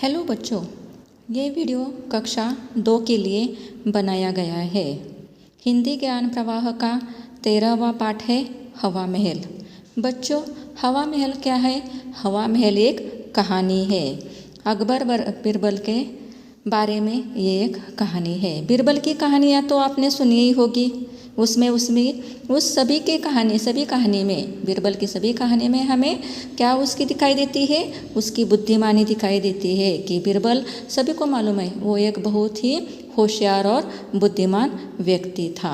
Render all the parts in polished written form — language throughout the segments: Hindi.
हेलो बच्चों, ये वीडियो कक्षा 2 के लिए बनाया गया है। हिंदी ज्ञान प्रवाह का 13वां पाठ है हवा महल। बच्चों, हवा महल क्या है? हवा महल एक कहानी है। अकबर बिरबल के बारे में ये एक कहानी है। बिरबल की कहानियाँ तो आपने सुनी ही होगी। उसमें उस सभी कहानी में बिरबल की सभी कहानी में हमें क्या उसकी दिखाई देती है? उसकी बुद्धिमानी दिखाई देती है कि बिरबल, सभी को मालूम है, वो एक बहुत ही होशियार और बुद्धिमान व्यक्ति था।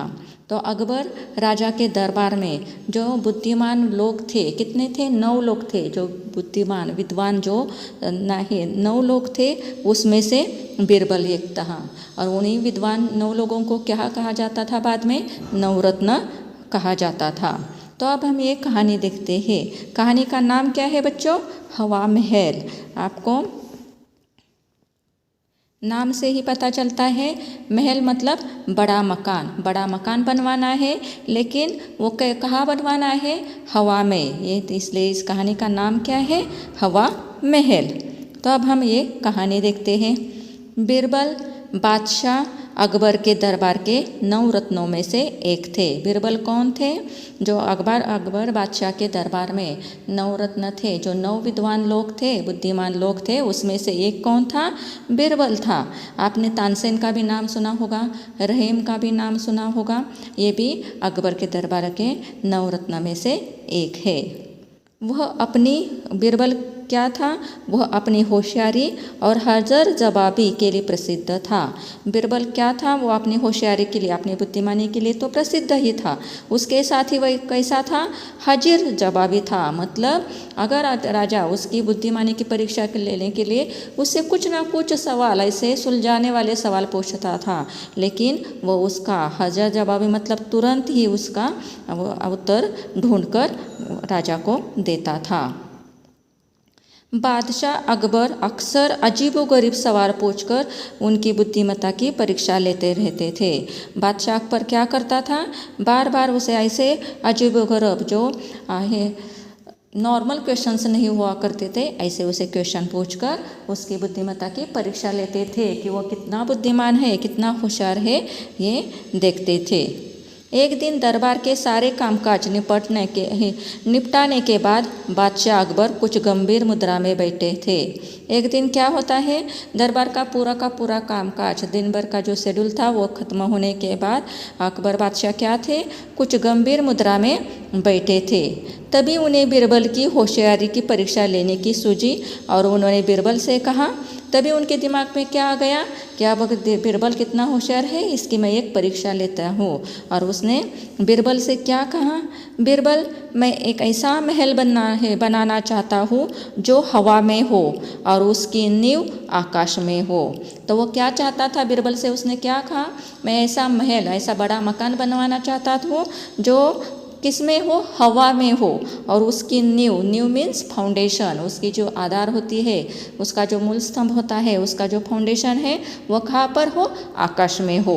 तो अकबर राजा के दरबार में जो बुद्धिमान लोग थे, कितने थे? 9 लोग थे जो बुद्धिमान विद्वान जो 9 लोग थे, उसमें से बिरबल एक था। और उन्हीं विद्वान 9 लोगों को क्या कहा जाता था? बाद में नवरत्न कहा जाता था। तो अब हम ये कहानी देखते हैं। कहानी का नाम क्या है बच्चों? हवा महल। आपको नाम से ही पता चलता है, महल मतलब बड़ा मकान बनवाना है। लेकिन वो कहाँ बनवाना है? हवा में। ये इसलिए इस कहानी का नाम क्या है? हवा महल। तो अब हम ये कहानी देखते हैं। बिरबल बादशाह अकबर के दरबार के 9 रत्नों में से एक थे। बिरबल कौन थे? जो अकबर बादशाह के दरबार में 9 रत्न थे, जो 9 विद्वान लोग थे, बुद्धिमान लोग थे, उसमें से एक कौन था? बिरबल था। आपने तानसेन का भी नाम सुना होगा, रहीम का भी नाम सुना होगा। ये भी अकबर के दरबार के 9 रत्न में से एक है। बिरबल क्या था? वह अपनी होशियारी और हाजिर जवाबी के लिए प्रसिद्ध था। बिरबल क्या था? वो अपनी होशियारी के लिए, अपनी बुद्धिमानी के लिए तो प्रसिद्ध ही था। उसके साथ ही वह कैसा था? हाजिर जवाबी था। मतलब अगर राजा उसकी बुद्धिमानी की परीक्षा लेने के लिए उससे कुछ ना कुछ सवाल, ऐसे सुलझाने वाले सवाल पूछता था, लेकिन वो उसका हाजिर जवाबी मतलब तुरंत ही उसका उत्तर ढूंढकर राजा को देता था। बादशाह अकबर अक्सर अजीबोगरीब सवाल पूछकर उनकी बुद्धिमत्ता की परीक्षा लेते रहते थे। बादशाह अकबर क्या करता था? बार बार उसे ऐसे अजीबोगरीब जो नॉर्मल क्वेश्चंस नहीं हुआ करते थे, ऐसे उसे क्वेश्चन पूछकर उसकी बुद्धिमत्ता की परीक्षा लेते थे कि वो कितना बुद्धिमान है, कितना होशियार है, ये देखते थे। एक दिन दरबार के सारे कामकाज निपटाने के बाद बादशाह अकबर कुछ गंभीर मुद्रा में बैठे थे। एक दिन क्या होता है? दरबार का पूरा कामकाज, दिन भर का जो शेड्यूल था वो खत्म होने के बाद अकबर बादशाह क्या थे? कुछ गंभीर मुद्रा में बैठे थे। तभी उन्हें बिरबल की होशियारी की परीक्षा लेने की सूझी और उन्होंने बिरबल से कहा। तभी उनके दिमाग में क्या आ गया? क्या बिरबल कितना होशियार है, इसकी मैं एक परीक्षा लेता हूँ। और उसने बिरबल से क्या कहा? बिरबल, मैं एक ऐसा महल बनाना चाहता हूँ जो हवा में हो और उसकी नींव आकाश में हो। तो वो क्या चाहता था बिरबल से? उसने क्या कहा? मैं ऐसा महल, ऐसा बड़ा मकान बनवाना चाहता हूँ जो किसमें हो? हवा में हो। और उसकी नींव मीन्स फाउंडेशन, उसकी जो आधार होती है, उसका जो मूल स्तंभ होता है, उसका जो फाउंडेशन है, वो कहाँ पर हो? आकाश में हो।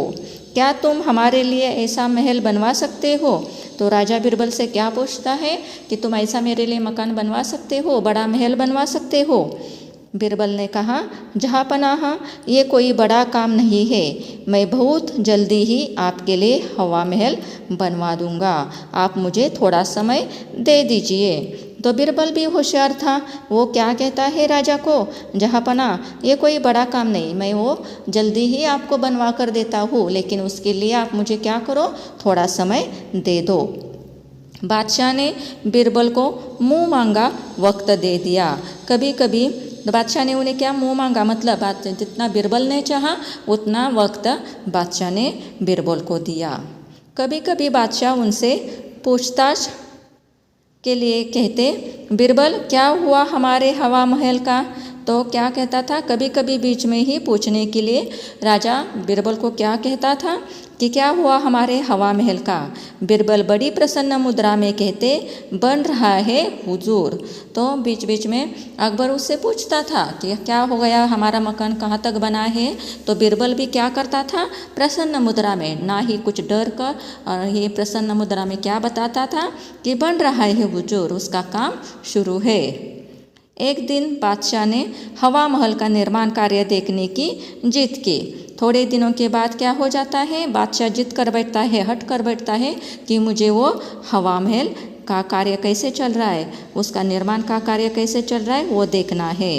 क्या तुम हमारे लिए ऐसा महल बनवा सकते हो? तो राजा बिरबल से क्या पूछता है कि तुम ऐसा मेरे लिए मकान बनवा सकते हो, बड़ा महल बनवा सकते हो? बिरबल ने कहा, जहाँपनाह, ये कोई बड़ा काम नहीं है। मैं बहुत जल्दी ही आपके लिए हवा महल बनवा दूंगा। आप मुझे थोड़ा समय दे दीजिए। तो बिरबल भी होशियार था। वो क्या कहता है राजा को? जहाँपनाह, ये कोई बड़ा काम नहीं, मैं वो जल्दी ही आपको बनवा कर देता हूँ, लेकिन उसके लिए आप मुझे क्या करो? थोड़ा समय दे दो। बादशाह ने बिरबल को मुँह मांगा वक्त दे दिया। कभी कभी बादशाह ने उन्हें क्या मुँह मांगा? मतलब जितना बिरबल ने चाहा उतना वक्त बादशाह ने बिरबल को दिया। कभी कभी बादशाह उनसे पूछताछ के लिए कहते, बिरबल, क्या हुआ हमारे हवा महल का? तो क्या कहता था? कभी कभी बीच में ही पूछने के लिए राजा बिरबल को क्या कहता था कि क्या हुआ हमारे हवा महल का? बिरबल बड़ी प्रसन्न मुद्रा में कहते, बन रहा है हुजूर। तो बीच बीच में अकबर उससे पूछता था कि क्या हो गया, हमारा मकान कहाँ तक बना है? तो बिरबल भी क्या करता था? प्रसन्न मुद्रा में, ना ही कुछ डर कर, और ये प्रसन्न मुद्रा में क्या बताता था कि बन रहा है हुजूर, उसका काम शुरू है। एक दिन बादशाह ने हवा महल का निर्माण कार्य देखने की जिद की। थोड़े दिनों के बाद क्या हो जाता है, बादशाह जिद कर बैठता है, हट कर बैठता है कि मुझे वो हवा महल का कार्य कैसे चल रहा है, उसका निर्माण का कार्य कैसे चल रहा है वो देखना है।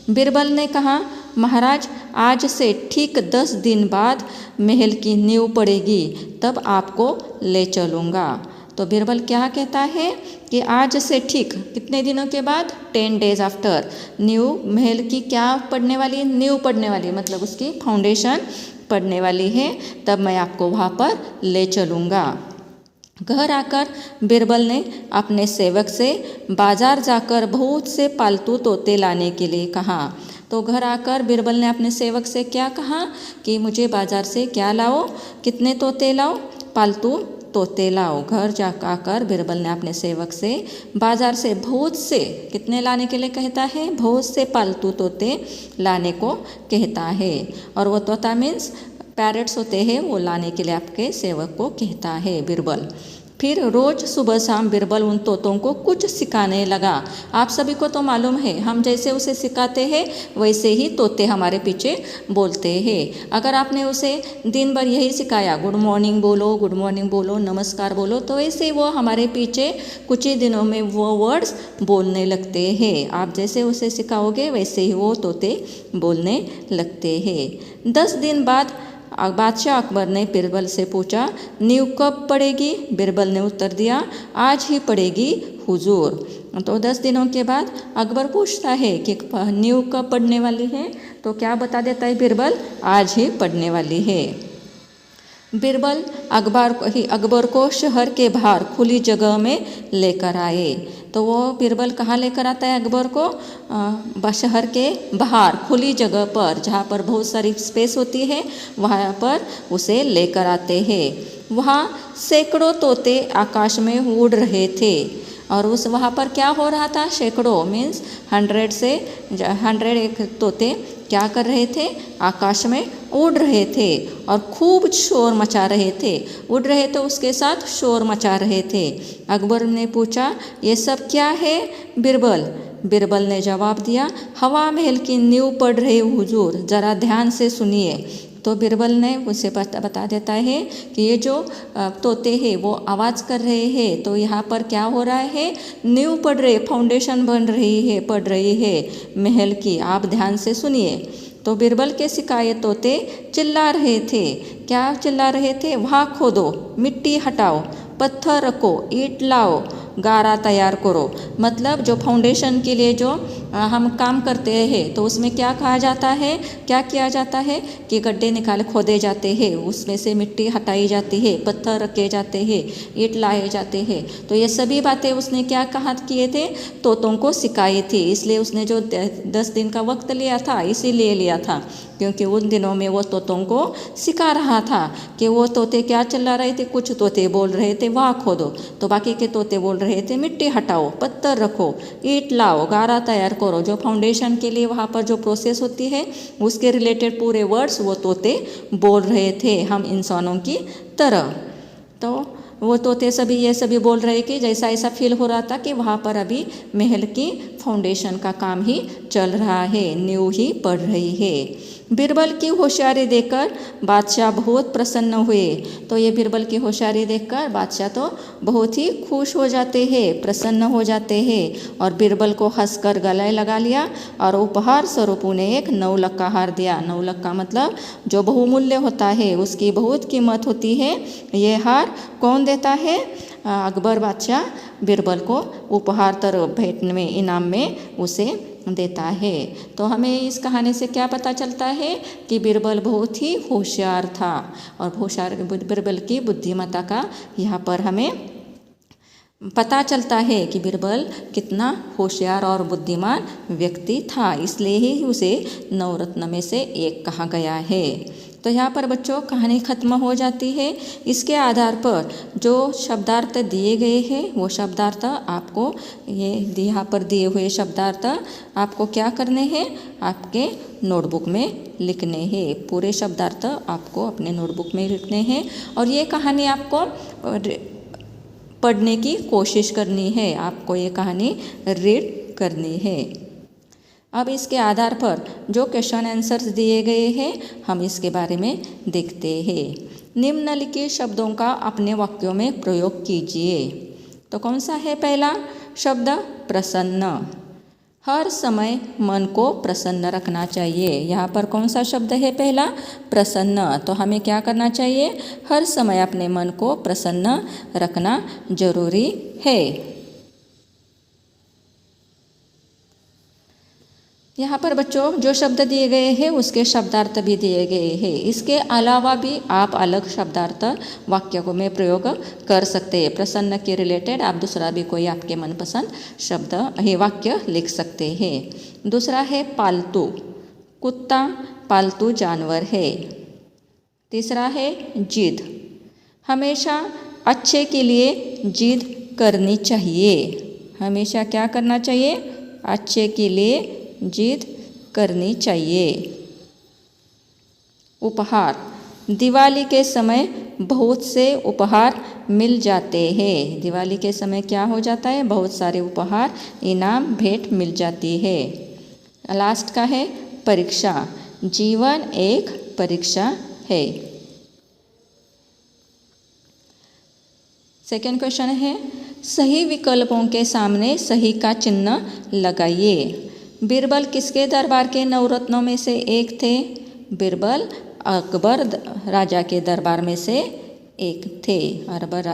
बीरबल ने कहा, महाराज आज से ठीक 10 दिन बाद महल की नींव पड़ेगी, तब आपको ले चलूँगा। तो बीरबल क्या कहता है कि आज से ठीक कितने दिनों के बाद, 10 days आफ्टर नींव महल की क्या पड़ने वाली है, नींव पड़ने वाली है, मतलब उसकी फाउंडेशन पड़ने वाली है, तब मैं आपको वहाँ पर ले चलूँगा। घर आकर बीरबल ने अपने सेवक से बाजार जाकर बहुत से पालतू तोते लाने के लिए कहा। तो घर आकर बीरबल ने अपने सेवक से क्या कहा कि मुझे बाजार से क्या लाओ, कितने तोते लाओ, पालतू तोते लाओ। घर जाकर बीरबल ने अपने सेवक से बाजार से बहुत से, कितने लाने के लिए कहता है, बहुत से पालतू तोते लाने को कहता है। और वो तोता मीन्स पैरट्स होते हैं, वो लाने के लिए आपके सेवक को कहता है बीरबल। फिर रोज़ सुबह शाम बीरबल उन तोतों को कुछ सिखाने लगा। आप सभी को तो मालूम है, हम जैसे उसे सिखाते हैं वैसे ही तोते हमारे पीछे बोलते हैं। अगर आपने उसे दिन भर यही सिखाया, गुड मॉर्निंग बोलो, गुड मॉर्निंग बोलो, नमस्कार बोलो, तो वैसे वो हमारे पीछे कुछ ही दिनों में वो वर्ड्स बोलने लगते हैं। आप जैसे उसे सिखाओगे वैसे ही वो तोते बोलने लगते हैं। 10 दिन बाद बादशाह अकबर ने बीरबल से पूछा, नींव कब पड़ेगी? बीरबल ने उत्तर दिया, आज ही पड़ेगी हुजूर। तो 10 दिनों के बाद अकबर पूछता है कि नींव कब पड़ने वाली है? तो क्या बता देता है बीरबल, आज ही पड़ने वाली है। बीरबल अकबर को शहर के बाहर खुली जगह में लेकर आए। तो वो बीरबल कहाँ लेकर आता है अकबर को? शहर के बाहर खुली जगह पर, जहाँ पर बहुत सारी स्पेस होती है, वहाँ पर उसे लेकर आते हैं। वहाँ सैकड़ों तोते आकाश में उड़ रहे थे। और उस वहाँ पर क्या हो रहा था? सैकड़ों मीन्स 100 एक तोते क्या कर रहे थे? आकाश में उड़ रहे थे और खूब शोर मचा रहे थे। उड़ रहे तो उसके साथ शोर मचा रहे थे। अकबर ने पूछा, ये सब क्या है बीरबल? बीरबल ने जवाब दिया, हवा महल की नींव पड़ रही हुजूर, जरा ध्यान से सुनिए। तो बीरबल ने उसे बता देता है कि ये जो तोते हैं वो आवाज़ कर रहे हैं, तो यहाँ पर क्या हो रहा है? नींव पड़ रही, फाउंडेशन बन रही है, पड़ रही है महल की, आप ध्यान से सुनिए। तो बीरबल के सिखाए तोते चिल्ला रहे थे। क्या चिल्ला रहे थे? वहाँ खोदो, मिट्टी हटाओ, पत्थर रखो, ईंट लाओ, गारा तैयार करो। मतलब जो फाउंडेशन के लिए जो हम काम करते हैं तो उसमें क्या कहा जाता है, क्या किया जाता है कि गड्ढे खोदे जाते हैं, उसमें से मिट्टी हटाई जाती है, पत्थर रखे जाते हैं, ईंट लाए जाते हैं। तो ये सभी बातें उसने क्या कहा किए थे? तोतों को सिखाई थी। इसलिए उसने जो 10 दिन का वक्त लिया था, इसीलिए लिया था क्योंकि उन दिनों में वो तोतों को सिखा रहा था कि वो तोते क्या चिल्ला रहे थे। कुछ तोते बोल रहे थे वहाँ खोदो, तो बाकी के तोते बोल रहे थे मिट्टी हटाओ, पत्थर रखो, ईंट लाओ, गारा तैयार करो। जो फाउंडेशन के लिए वहाँ पर जो प्रोसेस होती है उसके रिलेटेड पूरे वर्ड्स वो तोते बोल रहे थे, हम इंसानों की तरह। तो वो तोते सभी ये सभी बोल रहे कि जैसा ऐसा फील हो रहा था कि वहाँ पर अभी महल की फाउंडेशन का काम ही चल रहा है, नींव ही पड़ रही है। बीरबल की होशियारी देखकर बादशाह बहुत प्रसन्न हुए। तो ये बीरबल की होशियारी देखकर बादशाह तो बहुत ही खुश हो जाते हैं, प्रसन्न हो जाते हैं और बीरबल को हंसकर गले लगा लिया और उपहार स्वरूप उन्हें एक 9 लख का हार दिया। 9 लख का मतलब जो बहुमूल्य होता है, उसकी बहुत कीमत होती है। ये हार कौन देता है? अकबर बादशाह बीरबल को उपहार तरफ भेंट में, इनाम में उसे देता है। तो हमें इस कहानी से क्या पता चलता है कि बीरबल बहुत ही होशियार था और होशियार बीरबल की बुद्धिमत्ता का यहाँ पर हमें पता चलता है कि बीरबल कितना होशियार और बुद्धिमान व्यक्ति था। इसलिए ही उसे 9 रत्न में से एक कहा गया है। तो यहाँ पर बच्चों कहानी ख़त्म हो जाती है। इसके आधार पर जो शब्दार्थ दिए गए हैं वो शब्दार्थ आपको ये यहाँ पर दिए हुए शब्दार्थ आपको क्या करने हैं? आपके नोटबुक में लिखने हैं। पूरे शब्दार्थ आपको अपने नोटबुक में लिखने हैं और ये कहानी आपको पढ़ने की कोशिश करनी है, आपको ये कहानी रीड करनी है। अब इसके आधार पर जो क्वेश्चन आंसर्स दिए गए हैं हम इसके बारे में देखते हैं। निम्नलिखित शब्दों का अपने वाक्यों में प्रयोग कीजिए। तो कौन सा है पहला शब्द? प्रसन्न। हर समय मन को प्रसन्न रखना चाहिए। यहाँ पर कौन सा शब्द है पहला? प्रसन्न। तो हमें क्या करना चाहिए? हर समय अपने मन को प्रसन्न रखना जरूरी है। यहाँ पर बच्चों जो शब्द दिए गए हैं उसके शब्दार्थ भी दिए गए हैं। इसके अलावा भी आप अलग शब्दार्थ वाक्यों में प्रयोग कर सकते हैं। प्रसन्न के रिलेटेड आप दूसरा भी कोई आपके मनपसंद शब्द वाक्य लिख सकते हैं। दूसरा है पालतू। कुत्ता पालतू जानवर है। तीसरा है जिद। हमेशा अच्छे के लिए जिद करनी चाहिए। हमेशा क्या करना चाहिए? अच्छे के लिए जिद करनी चाहिए। उपहार। दिवाली के समय बहुत से उपहार मिल जाते हैं। दिवाली के समय क्या हो जाता है? बहुत सारे उपहार इनाम भेंट मिल जाती है। लास्ट का है परीक्षा। जीवन एक परीक्षा है। सेकेंड क्वेश्चन है सही विकल्पों के सामने सही का चिन्ह लगाइए। बीरबल किसके दरबार के नवरत्नों में से एक थे? बीरबल अकबर राजा के दरबार में से एक थे।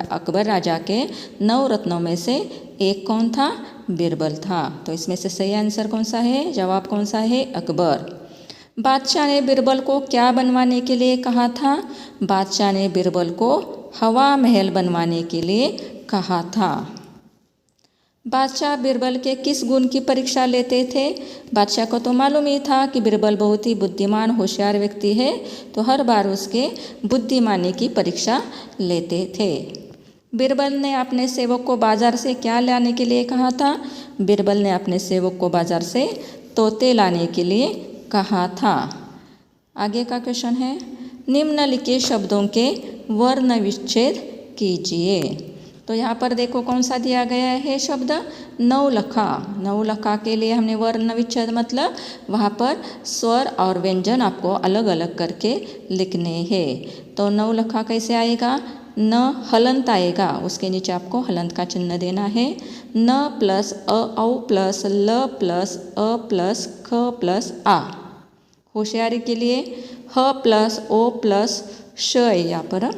अकबर राजा के नवरत्नों में से एक कौन था? बीरबल था। तो इसमें से सही आंसर कौन सा है? जवाब कौन सा है? अकबर। बादशाह ने बीरबल को क्या बनवाने के लिए कहा था? बादशाह ने बीरबल को हवा महल बनवाने के लिए कहा था। बादशाह बीरबल के किस गुण की परीक्षा लेते थे? बादशाह को तो मालूम ही था कि बीरबल बहुत ही बुद्धिमान होशियार व्यक्ति है, तो हर बार उसके बुद्धिमानी की परीक्षा लेते थे। बीरबल ने अपने सेवक को बाजार से क्या लाने के लिए कहा था? बीरबल ने अपने सेवक को बाजार से तोते लाने के लिए कहा था। आगे का क्वेश्चन है निम्नलिखित शब्दों के वर्ण विच्छेद कीजिए। तो यहाँ पर देखो कौन सा दिया गया है शब्द? नवलखा। नवलखा के लिए हमने वर्ण विच्छेद मतलब वहाँ पर स्वर और व्यंजन आपको अलग अलग करके लिखने हैं। तो नवलखा कैसे आएगा? न हलंत आएगा, उसके नीचे आपको हलंत का चिन्ह देना है। न प्लस अ औ प्लस ल प्लस अ प्लस ख प्लस आ। होशियारी के लिए ह प्लस ओ प्लस श है यहाँ पर।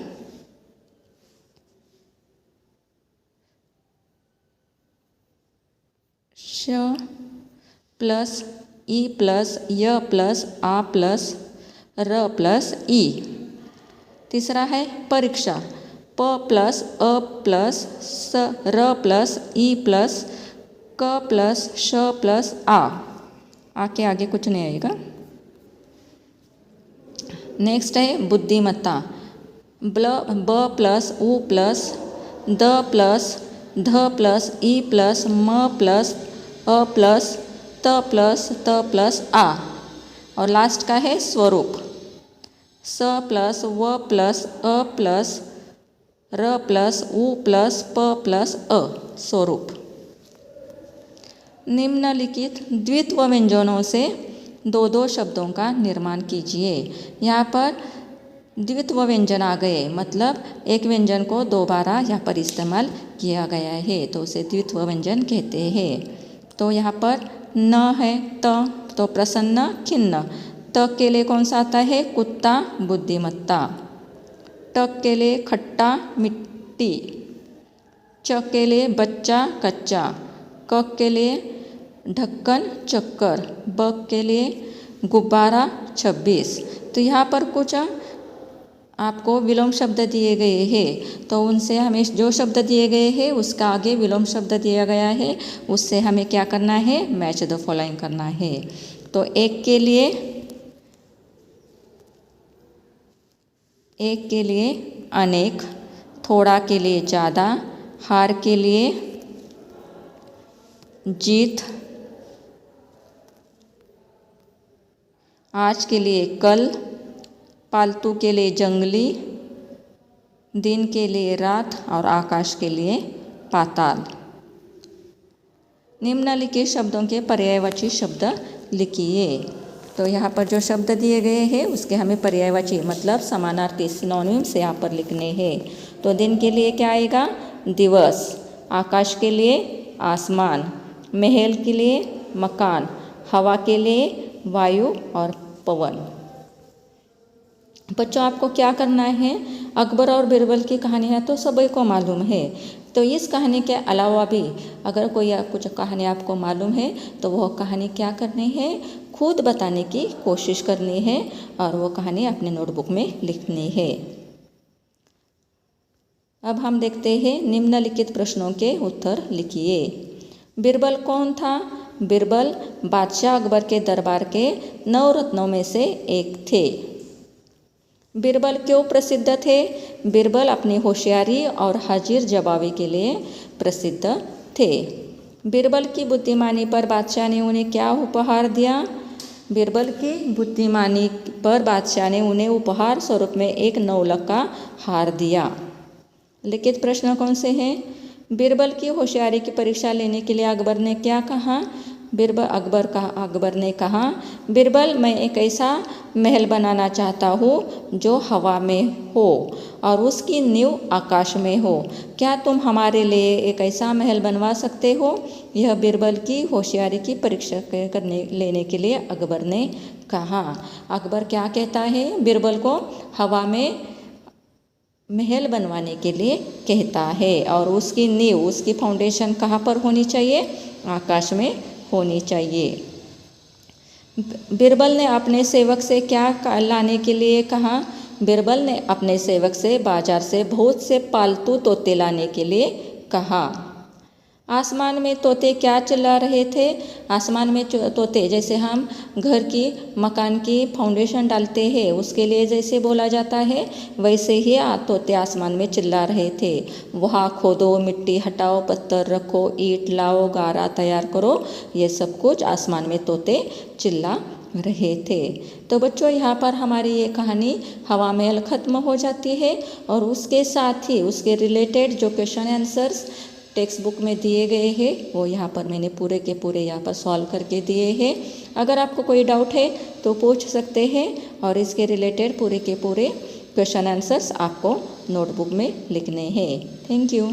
श प्लस ई प्लस य प्लस आ प्लस र प्लस ई। तीसरा है परीक्षा। प प्लस अ प्लस स र प्लस ई प्लस क प्लस श प्लस आ के आगे कुछ नहीं आएगा। नेक्स्ट है बुद्धिमत्ता। ब प्लस उ प्लस द प्लस ध प्लस ई प्लस म प्लस अ प्लस त प्लस आ। और लास्ट का है स्वरूप। स प्लस व प्लस अ प्लस र प्लस उ प्लस प प्लस अ स्वरूप। निम्नलिखित द्वित्व व्यंजनों से दो दो शब्दों का निर्माण कीजिए। यहाँ पर द्वित्व व्यंजन आ गए मतलब एक व्यंजन को दोबारा यहाँ पर इस्तेमाल किया गया है, तो उसे द्वित्व व्यंजन कहते हैं। तो यहाँ पर न है त, तो प्रसन्न खिन्न। त के लिए कौन सा आता है? कुत्ता बुद्धिमत्ता। ट के लिए खट्टा मिट्टी। च के लिए बच्चा कच्चा। क के लिए ढक्कन चक्कर। ब के लिए गुब्बारा 26। तो यहाँ पर कुछ आपको विलोम शब्द दिए गए हैं, तो उनसे हमें जो शब्द दिए गए हैं उसका आगे विलोम शब्द दिया गया है, उससे हमें क्या करना है? मैच द फॉलोइंग करना है। तो एक के लिए अनेक, थोड़ा के लिए ज़्यादा, हार के लिए जीत, आज के लिए कल, पालतू के लिए जंगली, दिन के लिए रात और आकाश के लिए पाताल। निम्नलिखित शब्दों के पर्यायवाची शब्द लिखिए। तो यहाँ पर जो शब्द दिए गए हैं उसके हमें पर्यायवाची मतलब समानार्थी सिनोनिम्स यहाँ पर लिखने हैं। तो दिन के लिए क्या आएगा? दिवस। आकाश के लिए आसमान। महल के लिए मकान। हवा के लिए वायु और पवन। बच्चों आपको क्या करना है? अकबर और बीरबल की कहानियाँ तो सभी को मालूम है, तो इस कहानी के अलावा भी अगर कोई कुछ कहानी आपको मालूम है तो वह कहानी क्या करनी है? खुद बताने की कोशिश करनी है और वो कहानी अपने नोटबुक में लिखनी है। अब हम देखते हैं निम्नलिखित प्रश्नों के उत्तर लिखिए। बीरबल कौन था? बीरबल बादशाह अकबर के दरबार के 9 रत्नों में से एक थे। बीरबल क्यों प्रसिद्ध थे? बीरबल अपनी होशियारी और हाजिर जवाबी के लिए प्रसिद्ध थे। बीरबल की बुद्धिमानी पर बादशाह ने उन्हें क्या उपहार दिया? बीरबल की बुद्धिमानी पर बादशाह ने उन्हें उपहार स्वरूप में एक नौलख का हार दिया। लिखित प्रश्न कौन से हैं? बीरबल की होशियारी की परीक्षा लेने के लिए अकबर ने क्या कहा? अकबर ने कहा, बीरबल मैं एक ऐसा महल बनाना चाहता हूँ जो हवा में हो और उसकी नींव आकाश में हो। क्या तुम हमारे लिए एक ऐसा महल बनवा सकते हो? यह बीरबल की होशियारी की परीक्षा लेने के लिए अकबर ने कहा। अकबर क्या कहता है? बीरबल को हवा में महल बनवाने के लिए कहता है और उसकी नींव, उसकी फाउंडेशन कहाँ पर होनी चाहिए? आकाश में होनी चाहिए। बीरबल ने अपने सेवक से क्या लाने के लिए कहा? बीरबल ने अपने सेवक से बाजार से बहुत से पालतू तोते लाने के लिए कहा। आसमान में तोते क्या चिल्ला रहे थे? आसमान में तोते, जैसे हम घर की मकान की फाउंडेशन डालते हैं उसके लिए जैसे बोला जाता है, वैसे ही तोते आसमान में चिल्ला रहे थे। वहाँ खोदो, मिट्टी हटाओ, पत्थर रखो, ईंट लाओ, गारा तैयार करो, ये सब कुछ आसमान में तोते चिल्ला रहे थे। तो बच्चों यहाँ पर हमारी ये कहानी हवा महल ख़त्म हो जाती है और उसके साथ ही उसके रिलेटेड जो क्वेश्चन आंसर्स टेक्स्ट बुक में दिए गए हैं वो यहाँ पर मैंने पूरे के पूरे यहाँ पर सॉल्व करके दिए हैं। अगर आपको कोई डाउट है तो पूछ सकते हैं और इसके रिलेटेड पूरे के पूरे क्वेश्चन आंसर्स आपको नोटबुक में लिखने हैं। Thank you.